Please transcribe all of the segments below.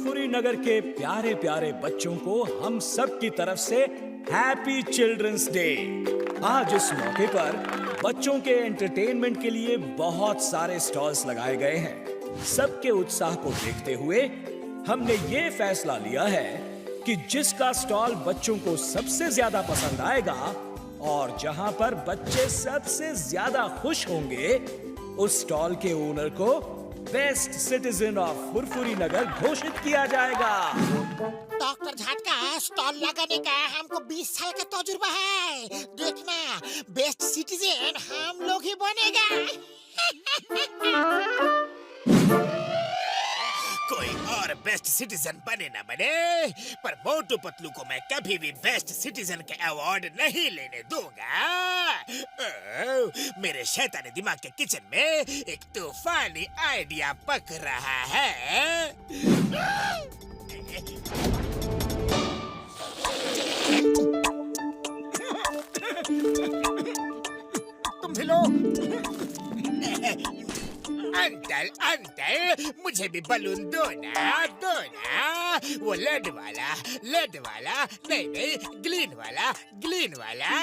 फुरफुरी नगर के प्यारे प्यारे बच्चों को हम सब की तरफ से हैप्पी चिल्ड्रंस डे। आज इस मौके पर बच्चों के एंटरटेनमेंट के लिए बहुत सारे स्टॉल्स लगाए गए हैं। सबके उत्साह को देखते हुए हमने ये फैसला लिया है कि जिसका स्टॉल बच्चों को सबसे ज्यादा पसंद आएगा और जहां पर बच्चे सबसे ज्यादा खुश होंगे, उस स्टॉल के ओनर को बेस्ट सिटीजन ऑफ फुरफुरी नगर घोषित किया जाएगा। डॉक्टर झटका स्टॉल लगाने का हमको 20 साल का तजुर्बा है। देखना, बेस्ट सिटीजन हम लोग ही बनेगा। कोई और बेस्ट सिटीजन बने ना बने, पर मोटू पतलू को मैं कभी भी बेस्ट सिटीजन के अवार्ड नहीं लेने दूंगा। मेरे शैतानी दिमाग के किचन में एक तूफानी आइडिया पक रहा है। तुम भी लो। अंकल अंकल, मुझे भी बलून दो ना, दो ना। वो लेड वाला, नहीं, ग्रीन वाला।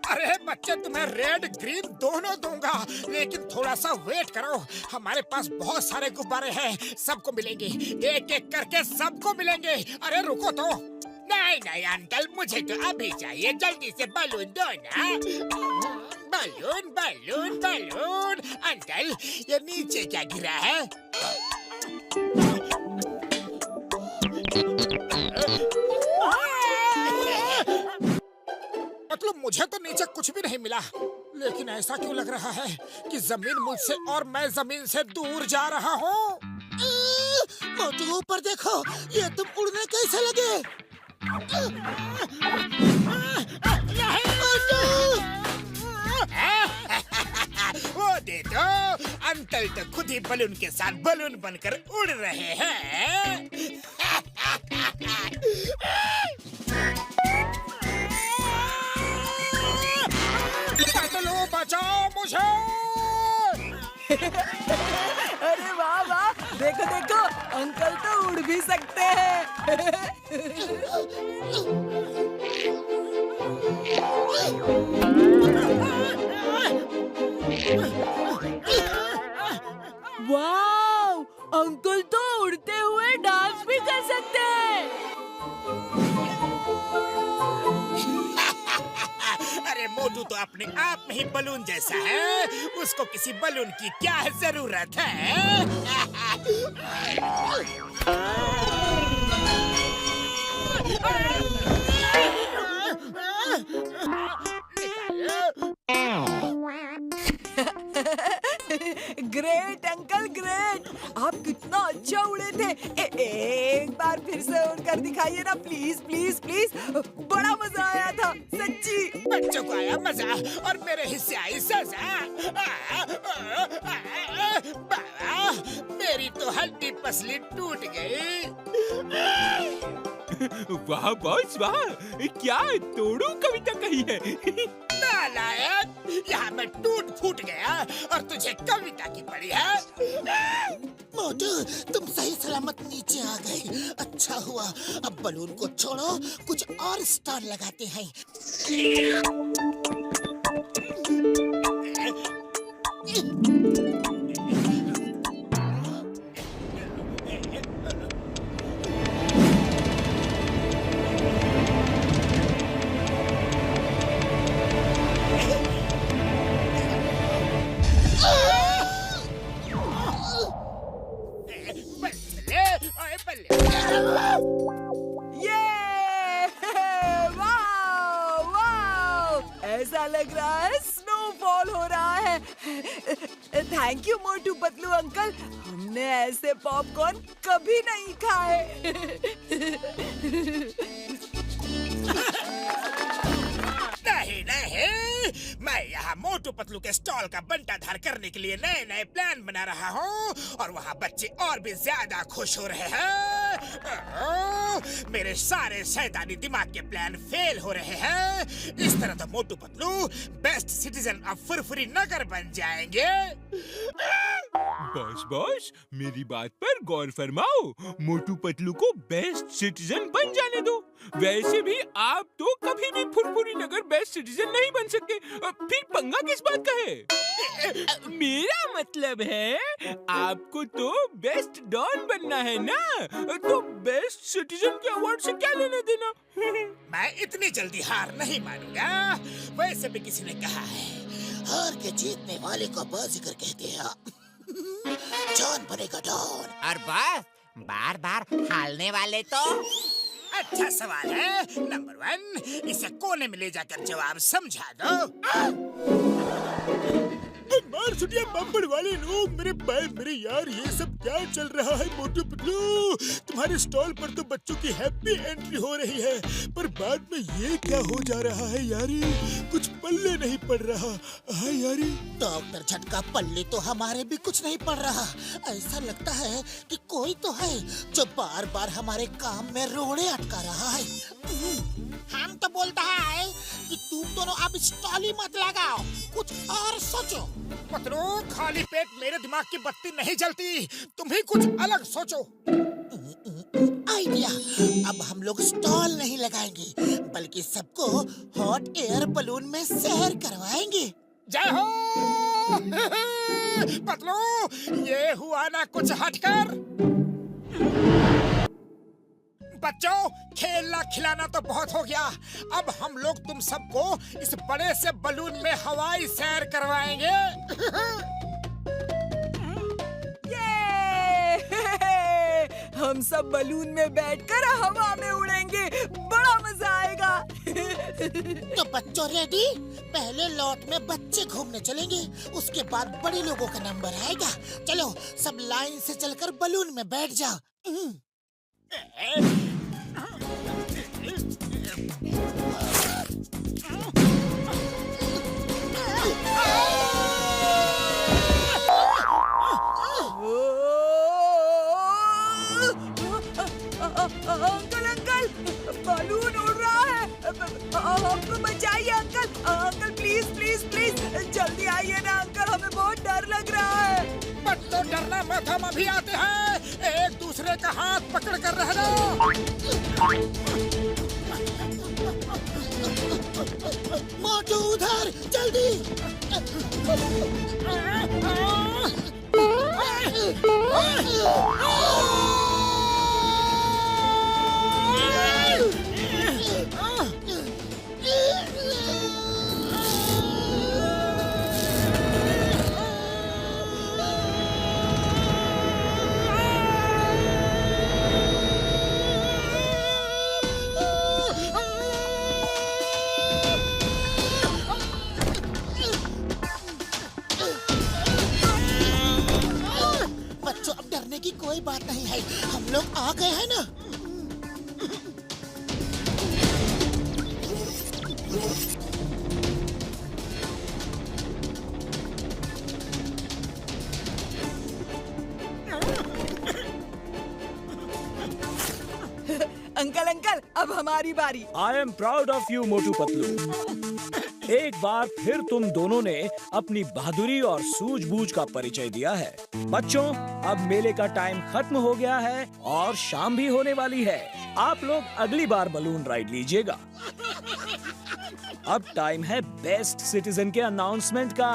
अरे बच्चे, तुम्हें रेड ग्रीन दोनों दूंगा, लेकिन थोड़ा सा वेट करो। हमारे पास बहुत सारे गुब्बारे हैं, सबको मिलेंगे, एक एक करके सबको मिलेंगे। अरे रुको तो। नहीं अंकल, मुझे तो अभी चाहिए, जल्दी से बलून दो ना। बलून। अंकल, ये नीचे क्या गिरा है? मतलब मुझे तो नीचे कुछ भी नहीं मिला, लेकिन ऐसा क्यों लग रहा है कि जमीन मुझसे और मैं जमीन से दूर जा रहा हूँ। मोटू, ऊपर देखो, ये तुम उड़ने कैसे लगे? वो दे दो। अंकल तो खुद ही बलून के साथ बलून बनकर उड़ रहे हैं। लो, बचाओ मुझे। अरे वाह वाह, देखो देखो, अंकल तो उड़ भी सकते हैं। वाव, अंकल तो उड़ते हुए डांस भी कर सकते हैं। अरे मोटू तो अपने आप में ही बलून जैसा है, उसको किसी बलून की क्या जरूरत है? Great uncle, great. आप कितना अच्छा उड़े थे। एक बार फिर से उड़कर दिखाइए ना, प्लीज प्लीज प्लीज। बड़ा मजा आया था, सच्ची। बच्चों को आया मजा और मेरे हिस्से आई सजा। बाबा, मेरी तो हड्डी पसली टूट गई। वाह बॉस वाह, क्या तोड़ू कविता कही है। नालायक, यहाँ मैं टूट फूट गया और तुझे कविता की पड़ी है। मोटू, तुम सही सलामत नीचे आ गए, अच्छा हुआ। अब बलून को छोड़ो, कुछ और स्टार लगाते हैं। ये वाह वाह, ऐसा लग रहा है स्नोफॉल हो रहा है। Thank you Motu Patlu uncle, हमने ऐसे पॉपकॉर्न कभी नहीं खाए। नहीं, मैं यहाँ मोटू पतलू के स्टॉल का बंटाधार करने के लिए नए नए प्लान बना रहा हूँ और वहाँ बच्चे और भी ज्यादा खुश हो रहे हैं। मेरे सारे शैतानी दिमाग के प्लान फेल हो रहे हैं। इस तरह तो Motu Patlu best citizen of Furfuri Nagar बन जाएंगे। बॉस मेरी बात पर गौर फरमाओ। मोटू पतलू को बेस्ट सिटीजन बन जाने दो। वैसे भी आप तो कभी भी फुरफुरी नगर बेस्ट सिटीजन नहीं बन सकते। फिर पंगा किस बात का है? मेरा मतलब है आपको तो बेस्ट डॉन बनना है ना, तो बेस्ट सिटीजन के अवार्ड से क्या लेना देना? मैं इतनी जल्दी हार नहीं मानूंगा। वैसे भी किसी ने कहा है, हार के जीतने वाले को बाजीगर कहते हैं। जॉन बनेगा डॉन। और बस बार बार हारने वाले तो अच्छा सवाल है। नंबर 1, इसे कोने में ले जाकर जवाब समझा दो। मार सुटिया बम्पर वाले लोग, मेरे भाई मेरे यार, ये सब क्या चल रहा है? मोटू पतलू, तुम्हारे स्टॉल पर तो बच्चों की हैप्पी एंट्री हो रही है, पर बाद में ये क्या हो जा रहा है यारी? कुछ पल्ले नहीं पड़ रहा। हाँ यारी। डॉक्टर झटका, पल्ले तो हमारे भी कुछ नहीं पड़ रहा। ऐसा लगता है कि कोई तो है जो बार बार हमारे काम में रोड़े अटका रहा है। हम तो बोलता है कि तुम दोनों अब स्टॉल ही मत लगाओ, कुछ और सोचो। पतलू, खाली पेट मेरे दिमाग की बत्ती नहीं जलती, तुम ही कुछ अलग सोचो। आइडिया, अब हम लोग स्टॉल नहीं लगाएंगे, बल्कि सबको हॉट एयर बलून में सैर करवाएंगे। जय हो। पतलू, ये हुआ ना कुछ हटकर। बच्चों, खेलना खिलाना तो बहुत हो गया। अब हम लोग तुम सबको इस बड़े से बलून में हवाई सैर करवाएंगे। हम सब बलून में बैठकर हवा में उड़ेंगे, बड़ा मजा आएगा। तो बच्चों रेडी? पहले लॉट में बच्चे घूमने चलेंगे, उसके बाद बड़े लोगों का नंबर आएगा। चलो सब लाइन से चलकर बलून में बैठ जाओ। अंकल अंकल, बलून उड़ रहा है, हमको बचाइए uncle. Uncle please please please जल्दी आइए ना अंकल, हमें बहुत डर लग रहा है। बच्चों, डरना मत, हम अभी आते हैं। एक दूसरे का हाथ पकड़ कर रहना। मोटू उधर, जल्दी। बच्चों, अब डरने की कोई बात नहीं है, हम लोग आ गए हैं ना। अंकल अंकल, अब हमारी बारी। I am proud of you Motu Patlu. एक बार फिर तुम दोनों ने अपनी बहादुरी और सूझबूझ का परिचय दिया है। बच्चों, अब मेले का टाइम खत्म हो गया है और शाम भी होने वाली है। आप लोग अगली बार बलून राइड लीजिएगा। अब टाइम है बेस्ट सिटीजन के अनाउंसमेंट का।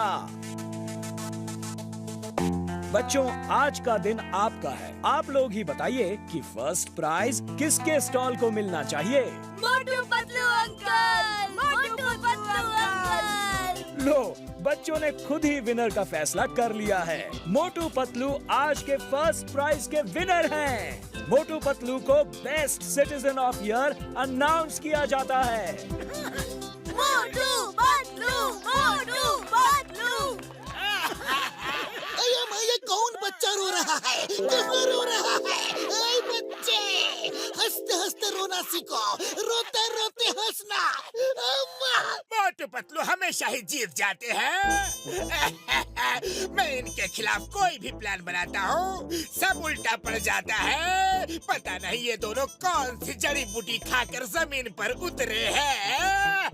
बच्चों, आज का दिन आपका है। आप लोग ही बताइए कि फर्स्ट प्राइज किसके स्टॉल को मिलना चाहिए। Motu Patlu uncle, Motu Patlu uncle. लो, बच्चों ने खुद ही विनर का फैसला कर लिया है। मोटू पतलू आज के फर्स्ट प्राइज के विनर हैं। मोटू पतलू को best citizen of year announce किया जाता है। मोटू पतलू, मोटू पतलू। ये कौन बच्चा रो रहा है? किसमें रो रहा है? ऐ बच्चे, हंसते हंसते रोना सीखो, रोते रोते हंसना। अम्मा। मोटू पतलू हमेशा ही जीत जाते हैं। मैं इनके खिलाफ कोई भी प्लान बनाता हूँ, सब उल्टा पड़ जाता है। पता नहीं ये दोनों कौन सी जड़ी बूटी खाकर जमीन पर उतरे हैं।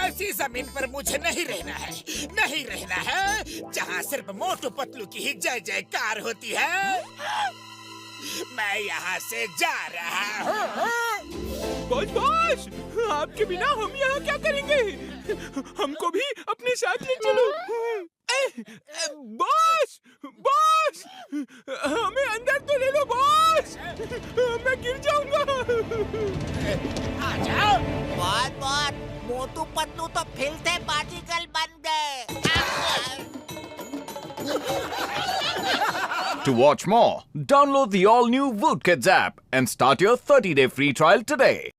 ऐसी जमीन पर मुझे नहीं रहना है, नहीं रहना है, जहाँ सिर्फ मोटू पतलू की ही जय जयकार होती है। मैं यहाँ से जा रहा हूँ। बॉस बॉस, आपके बिना हम यहाँ क्या करेंगे? हमको भी अपने साथ ले चलो। बॉस बॉस, हमें अंदर तो ले लो बॉस, मैं गिर जाऊंगा। आ जाओ। बहुत बहुत मोटू पतलू तो फिर से बाजीगर बन गए। To watch more, download the all-new Woot Kids app and start your 30-day free trial today.